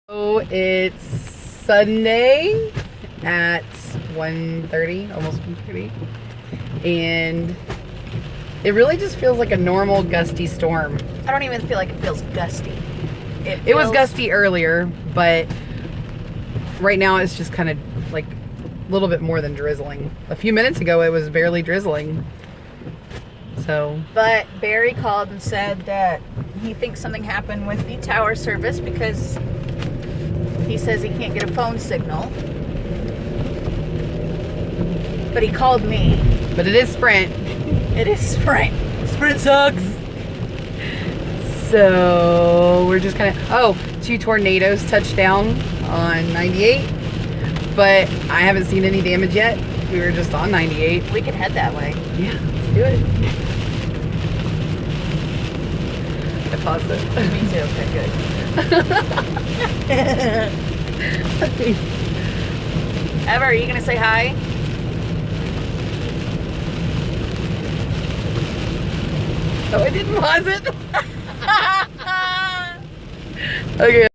So it's Sunday at 1:30, almost 1:30, and it really just feels like a normal gusty storm. I don't even feel like it feels gusty. It was gusty earlier, but right now it's just kind of like a little bit more than drizzling. A few minutes ago it was barely drizzling. So, but Barry called and said that he thinks something happened with the tower service because he says he can't get a phone signal. But he called me. but it is Sprint. It is Sprint. Sprint sucks. So we're just kind of, 2 tornadoes touched down on 98, but I haven't seen any damage yet. We were just on 98. We can head that way. Yeah, let's do it. I paused it. Me too. Okay, good. Ever, are you gonna say hi? Oh, I didn't pause it. Okay.